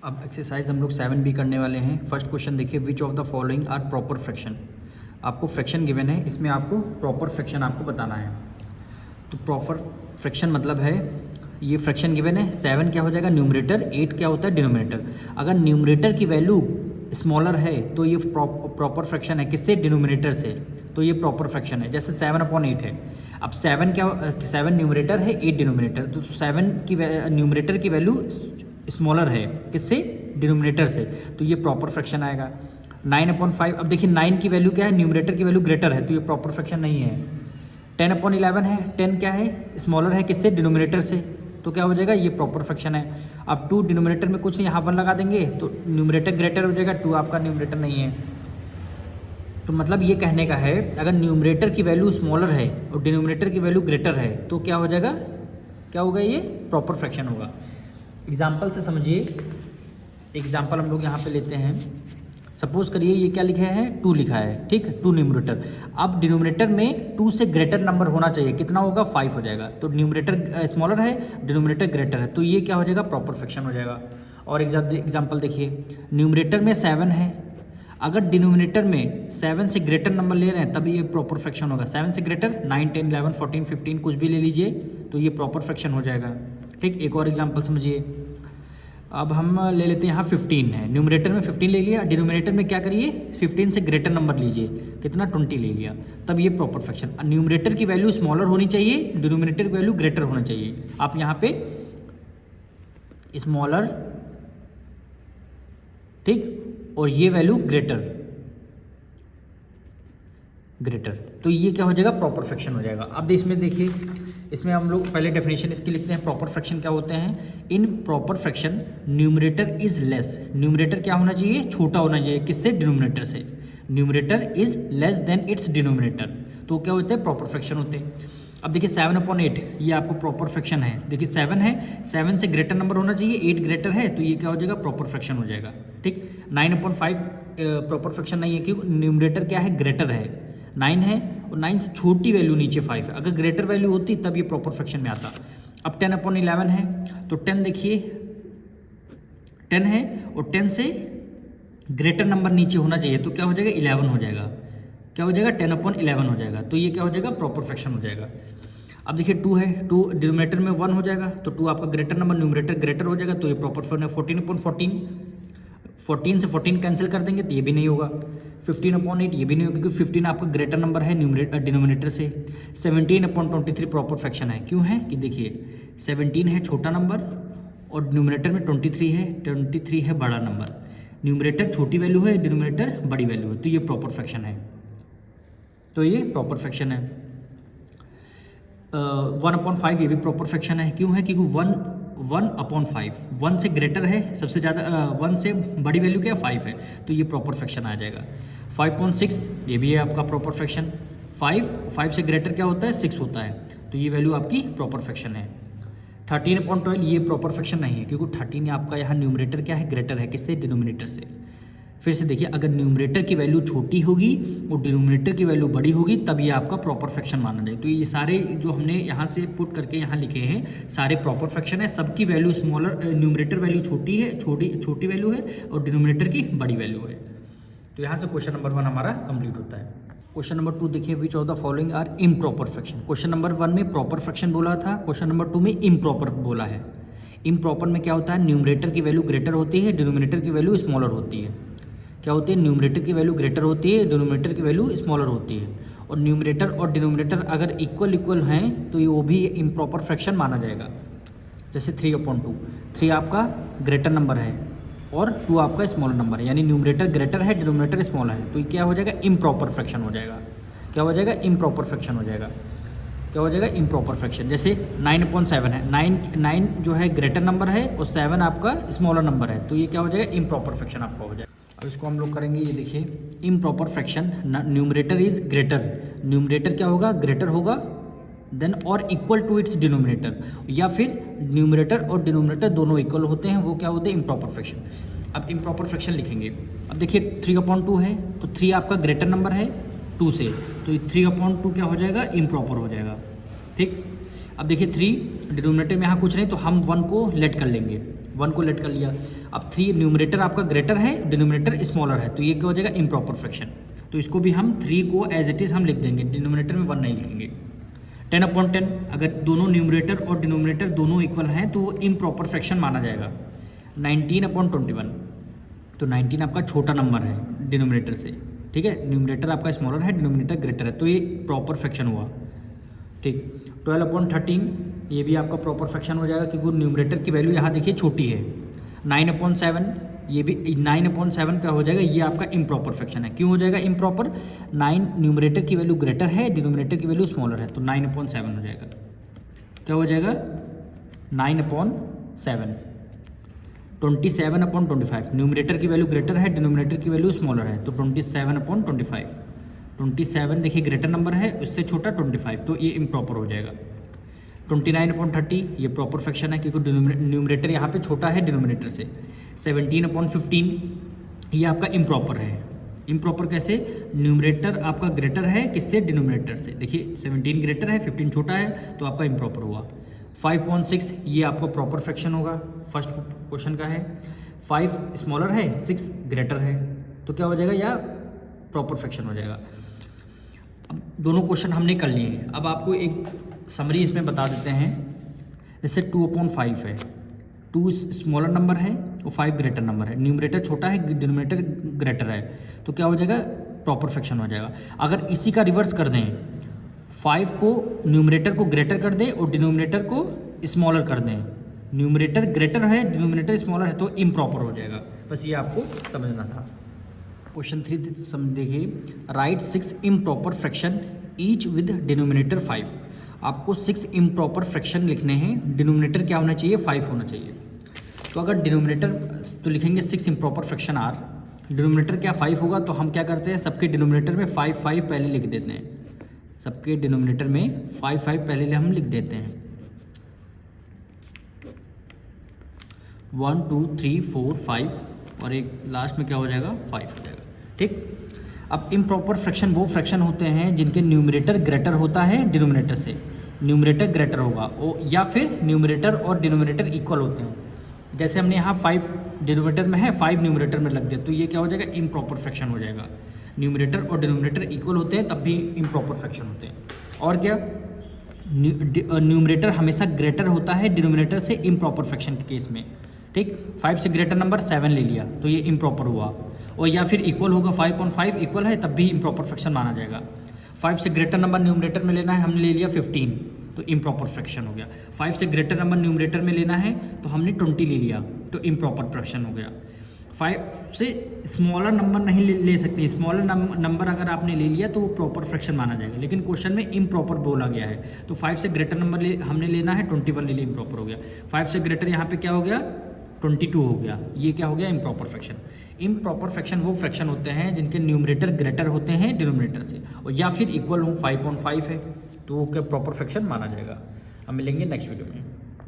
अब एक्सरसाइज हम लोग 7B करने वाले हैं। फर्स्ट क्वेश्चन देखिए, which of the following are proper fraction. आपको फ्रैक्शन गिवन है, इसमें आपको प्रॉपर फ्रैक्शन आपको बताना है। तो प्रॉपर फ्रैक्शन मतलब है, ये फ्रैक्शन गिवन है, 7 क्या हो जाएगा न्यूमरेटर, 8 क्या होता है डिनोमिनेटर। अगर न्यूमरेटर की वैल्यू स्मॉलर है तो ये प्रॉपर फ्रैक्शन है, किससे, डिनोमिनेटर से, तो ये प्रॉपर फ्रैक्शन है। जैसे 7/8 है, अब 7 न्यूमरेटर है, 8 डिनोमिनेटर, तो 7 की न्यूमरेटर की वैल्यू स्मॉलर है, किससे, डिनोमिनेटर से, तो ये प्रॉपर फ्रैक्शन आएगा। 9/5, अब देखिए 9 की वैल्यू क्या है, न्यूमरेटर की वैल्यू ग्रेटर है, तो ये प्रॉपर फ्रैक्शन नहीं है। 10/11 है, 10 क्या है, स्मॉलर है, किससे, डिनोमिनेटर से, तो क्या हो जाएगा, ये प्रॉपर फ्रैक्शन है। अब 2 डिनोमिनेटर में कुछ नहीं, यहाँ 1 लगा देंगे तो न्यूमरेटर ग्रेटर हो जाएगा, 2 आपका न्यूमरेटर नहीं है। तो मतलब ये कहने का है, अगर न्यूमरेटर की वैल्यू स्मॉलर है और डिनोमिनेटर की वैल्यू ग्रेटर है तो क्या हो जाएगा, क्या होगा, ये प्रॉपर फ्रैक्शन होगा। एग्जाम्पल से समझिए, एग्जाम्पल हम लोग यहाँ पे लेते हैं। सपोज करिए ये क्या लिखा है, 2 लिखा है, ठीक है, 2 न्यूमरेटर। अब डिनोमिनेटर में 2 से ग्रेटर नंबर होना चाहिए, कितना होगा, 5 हो जाएगा। तो न्यूमरेटर स्मॉलर है, डिनोमिनेटर ग्रेटर है, तो ये क्या हो जाएगा, प्रॉपर फ्रैक्शन हो जाएगा। और एग्जाम्पल देखिए, न्यूमरेटर में 7 है, अगर डिनोमिनेटर में 7 से ग्रेटर नंबर ले रहे हैं तब ये प्रॉपर फ्रैक्शन होगा। 7 से ग्रेटर 9, 10, 11, 14, 15 कुछ भी ले लीजिए तो ये प्रॉपर फ्रैक्शन हो जाएगा, ठीक। एक और एग्जांपल समझिए, अब हम ले लेते हैं, यहाँ 15 है, न्यूमरेटर में 15 ले लिया, डिनोमिनेटर में क्या करिए, 15 से ग्रेटर नंबर लीजिए, कितना, 20 ले लिया, तब ये प्रॉपर फ्रैक्शन। न्यूमरेटर की वैल्यू स्मॉलर होनी चाहिए, डिनोमिनेटर की वैल्यू ग्रेटर होना चाहिए। आप यहाँ पे स्मॉलर, ठीक, और ये वैल्यू ग्रेटर, तो ये क्या हो जाएगा, प्रॉपर फ्रैक्शन हो जाएगा। अब इसमें देखिए, इसमें हम लोग पहले डेफिनेशन इसकी लिखते हैं। प्रॉपर फ्रैक्शन क्या होते हैं, in proper fraction numerator is less, numerator क्या होना चाहिए, छोटा होना चाहिए, किससे, डिनोमिनेटर से। Numerator is less than it's denominator, तो क्या होते हैं, प्रॉपर फ्रैक्शन होते हैं। अब देखिए 7/8 ये आपको प्रॉपर फ्रैक्शन है। देखिए 7 है, 7 से ग्रेटर नंबर होना चाहिए, 8 ग्रेटर है, तो ये क्या हो जाएगा, प्रॉपर फ्रैक्शन हो जाएगा, ठीक। 9/5 प्रॉपर फ्रैक्शन नहीं है, क्योंकि न्यूमरेटर क्या है, ग्रेटर है, 9 है, और 9 से छोटी वैल्यू नीचे 5 है। अगर ग्रेटर वैल्यू होती तब ये प्रॉपर फ्रैक्शन में आता। अब 10/11 है, तो 10 देखिए 10 है, और 10 से ग्रेटर नंबर नीचे होना चाहिए, तो क्या हो जाएगा, 11 हो जाएगा, क्या हो जाएगा, 10/11 हो जाएगा, तो ये क्या हो जाएगा, प्रॉपर फ्रैक्शन हो जाएगा। अब देखिए 2 है, 2 डिनोमिनेटर में 1 हो जाएगा, तो 2 आपका ग्रेटर नंबर, न्यूमरेटर ग्रेटर हो जाएगा, तो ये प्रॉपर फ्रैक्शन है। 14/14, 14 से 14 कैंसिल कर देंगे तो ये भी नहीं होगा। 15/8 ये भी नहीं होगा, क्योंकि 15 आपका ग्रेटर नंबर है डिनोमिनेटर से। 17/23 प्रॉपर फ्रैक्शन है, क्यों है, कि देखिए 17 है छोटा नंबर और न्यूमरेटर में 23 है, 23 है बड़ा नंबर, न्यूमरेटर छोटी वैल्यू है, डिनोमिनेटर बड़ी वैल्यू है, तो ये प्रॉपर फ्रैक्शन है, तो ये प्रॉपर फ्रैक्शन है। 1/5 ये भी प्रॉपर फ्रैक्शन है, क्यों है, क्योंकि 1/5 1 से ग्रेटर है, सबसे ज़्यादा 1 से बड़ी वैल्यू क्या है, 5 है, तो ये प्रॉपर फ्रैक्शन आ जाएगा। 5.6 ये भी है आपका प्रॉपर फ्रैक्शन। 5 से ग्रेटर क्या होता है, 6 होता है, तो ये वैल्यू आपकी प्रॉपर फ्रैक्शन है। 13/12 ये प्रॉपर फ्रैक्शन नहीं है, क्योंकि 13 आपका यहाँ न्यूमरेटर क्या है, ग्रेटर है, किससे, डिनोमिनेटर से। फिर से देखिए, अगर न्यूमरेटर की वैल्यू छोटी होगी और डिनोमिनेटर की वैल्यू बड़ी होगी तब ये आपका प्रॉपर फ्रैक्शन माना जाए। तो ये सारे जो हमने यहाँ से पुट करके यहाँ लिखे हैं सारे प्रॉपर फ्रैक्शन है, सबकी वैल्यू स्मॉलर, न्यूमरेटर वैल्यू छोटी है, छोटी वैल्यू है, और डिनोमिनेटर की बड़ी वैल्यू है। तो यहाँ से क्वेश्चन नंबर 1 हमारा कंप्लीट होता है। क्वेश्चन नंबर 2 देखिए, which of the following are improper fraction. Question number 1 में प्रॉपर फ्रैक्शन बोला था, क्वेश्चन नंबर 2 में इम्प्रॉपर बोला है। इम्प्रॉपर में क्या होता है, न्यूमरेटर की वैल्यू ग्रेटर होती है, डिनोमिनेटर की वैल्यू स्मॉलर होती है। क्या होती है, न्यूमरेटर की वैल्यू ग्रेटर होती है, डिनोमिनेटर की वैल्यू स्मॉलर होती है। और न्यूमरेटर और डिनोमिनेटर अगर इक्वल हैं तो ये वो भी इम्प्रॉपर फ्रैक्शन माना जाएगा। जैसे 3/2, 3 आपका ग्रेटर नंबर है और 2 आपका स्मॉलर नंबर है, यानी न्यूमरेटर ग्रेटर है, डिनोमिनेटर स्मॉलर है, तो ये क्या हो जाएगा, इम्प्रॉपर फ्रैक्शन हो जाएगा। क्या हो जाएगा, इम्प्रॉपर फ्रैक्शन हो जाएगा, क्या हो जाएगा, इम्प्रॉपर फ्रैक्शन। जैसे 9/7 है, 9 जो है ग्रेटर नंबर है और 7 आपका स्मॉलर नंबर है, तो ये क्या हो जाएगा, इम्प्रॉपर फ्रैक्शन आपका हो जाएगा। अब इसको हम लोग करेंगे, ये देखिए improper fraction, numerator is greater, numerator क्या होगा, ग्रेटर होगा देन और इक्वल टू इट्स डिनोमिनेटर, या फिर न्यूमरेटर और डिनोमिनेटर दोनों इक्वल होते हैं, वो क्या होते हैं, इम्प्रॉपर फ्रैक्शन। अब इम्प्रॉपर फ्रैक्शन लिखेंगे। अब देखिए 3/2 है, तो 3 आपका ग्रेटर नंबर है 2 से, तो 3/2 क्या हो जाएगा, इम्प्रॉपर हो जाएगा, ठीक। अब देखिए 3 डिनोमिनेटर में यहाँ कुछ नहीं, तो हम 1 को लेट कर लेंगे, 1 को लेट कर लिया। अब 3 न्यूमरेटर आपका ग्रेटर है, डिनोमिनेटर स्मॉलर है, तो ये क्या हो जाएगा इम्प्रॉपर फ्रैक्शन। तो इसको भी हम 3 को एज इट इज़ हम लिख देंगे, डिनोमिनेटर में 1 नहीं लिखेंगे। 10/10 अगर दोनों न्यूमरेटर और डिनोमिनेटर दोनों इक्वल हैं तो वो इम्प्रॉपर फ्रैक्शन माना जाएगा। 19/21 तो 19 आपका छोटा नंबर है डिनोमिनेटर से, ठीक है, न्यूमरेटर आपका स्मॉलर है, डिनोमिनेटर ग्रेटर है, तो ये प्रॉपर फ्रैक्शन हुआ। ठीक, 12/13 ये भी आपका प्रॉपर फ्रैक्शन हो जाएगा क्योंकि न्यूमरेटर की वैल्यू यहाँ देखिए छोटी है। 9/7 ये भी 9/7 क्या हो जाएगा, ये आपका इम्प्रॉपर फ्रैक्शन है। क्यों हो जाएगा इम्प्रॉपर, 9 न्यूमरेटर की वैल्यू ग्रेटर है, डिनोमिनेटर की वैल्यू स्मॉलर है, तो 9/7 हो जाएगा। क्या हो जाएगा 9/7। 27/25 न्यूमरेटर की वैल्यू ग्रेटर है, डिनोमिनेटर की वैल्यू स्मॉलर है, तो 27/25। 27 देखिए ग्रेटर नंबर है, उससे छोटा 25, तो ये इम्प्रॉपर हो जाएगा। 29/30 ये प्रॉपर फ्रैक्शन है क्योंकि न्यूमरेटर यहाँ पे छोटा है डिनोमिनेटर से। 17/15 ये आपका इम्प्रॉपर है। इम्प्रॉपर कैसे, न्यूमरेटर आपका ग्रेटर है किससे, डिनोमिनेटर से। देखिए 17 ग्रेटर है, 15 छोटा है, तो आपका इम्प्रॉपर हुआ। 5/6 ये आपका प्रॉपर फ्रैक्शन होगा, फर्स्ट क्वेश्चन का है। 5 स्मॉलर है, 6 ग्रेटर है, तो क्या हो जाएगा, या प्रॉपर फ्रैक्शन हो जाएगा। अब दोनों क्वेश्चन हमने कर लिए हैं। अब आपको एक समरी इसमें बता देते हैं। जैसे 2/5 है, 2 स्मॉलर नंबर है और 5 ग्रेटर नंबर है, न्यूमरेटर छोटा है, डिनोमिनेटर ग्रेटर है, तो क्या हो जाएगा, प्रॉपर फ्रैक्शन हो जाएगा। अगर इसी का रिवर्स कर दें, 5 को न्यूमरेटर को ग्रेटर कर दें और डिनोमिनेटर को स्मॉलर कर दें, न्यूमरेटर ग्रेटर है, डिनोमिनेटर स्मॉलर है, तो इम्प्रॉपर हो जाएगा। बस ये आपको समझना था। क्वेश्चन 3 देखिए, right 6 improper fraction each with denominator 5। आपको 6 इम्प्रॉपर फ्रैक्शन लिखने हैं, डिनोमिनेटर क्या होना चाहिए, 5 होना चाहिए। तो अगर डिनोमिनेटर तो लिखेंगे 6 इम्प्रॉपर फ्रैक्शन आर, डिनोमिनेटर क्या 5 होगा, तो हम क्या करते हैं, सबके डिनोमिनेटर में 5 पहले लिख देते हैं। सबके डिनोमिनेटर में 5 पहले हम लिख देते हैं। 1 2 3 4 5 और एक लास्ट में क्या हो जाएगा, 5 हो जाएगा। ठीक, अब इम्प्रॉपर फ्रैक्शन वो फ्रैक्शन होते हैं जिनके न्यूमरेटर ग्रेटर होता है डिनोमिनेटर से, न्यूमरेटर ग्रेटर होगा या फिर न्यूमरेटर और डिनोमिनेटर इक्वल होते हैं। जैसे हमने यहाँ 5 डिनोमिनेटर में है, 5 न्यूमरेटर में लग दिया, तो ये क्या हो जाएगा, इम्प्रॉपर फ्रैक्शन हो जाएगा। न्यूमरेटर और डिनोमिनेटर इक्वल होते हैं तब भी इम्प्रॉपर फ्रैक्शन होते हैं। और क्या, न्यूमरेटर हमेशा ग्रेटर होता है डिनोमिनेटर से इम्प्रॉपर फ्रैक्शन के केस में। ठीक, 5 से ग्रेटर नंबर 7 ले लिया तो ये इम्प्रॉपर हुआ, और या फिर इक्वल होगा, 5/5 इक्वल है तब भी इम्प्रॉपर फ्रैक्शन माना जाएगा। 5 से ग्रेटर नंबर न्यूमरेटर में लेना है, हमने ले लिया 15, तो इम्प्रॉपर फ्रैक्शन हो गया। 5 से ग्रेटर नंबर न्यूमरेटर में लेना है तो हमने 20 ले लिया, तो इम्प्रॉपर फ्रैक्शन हो गया। 5 से स्मॉलर नंबर नहीं ले सकते, स्मॉलर नंबर अगर आपने ले लिया तो वो प्रॉपर फ्रैक्शन माना जाएगा, लेकिन क्वेश्चन में इम्प्रॉपर बोला गया है, तो 5 से ग्रेटर नंबर हमने लेना है, 21 ले लिया, इम्प्रॉपर हो गया। 5 से ग्रेटर यहाँ पे क्या हो गया, 22 हो गया, ये क्या हो गया, इम्प्रॉपर फ्रैक्शन। इम्प्रॉपर फ्रैक्शन वो फ्रैक्शन होते हैं जिनके न्यूमरेटर ग्रेटर होते हैं डिनोमिनेटर से, और या फिर इक्वल हो, 5/5 है तो वो क्या प्रॉपर फ्रैक्शन माना जाएगा। हम मिलेंगे नेक्स्ट वीडियो में।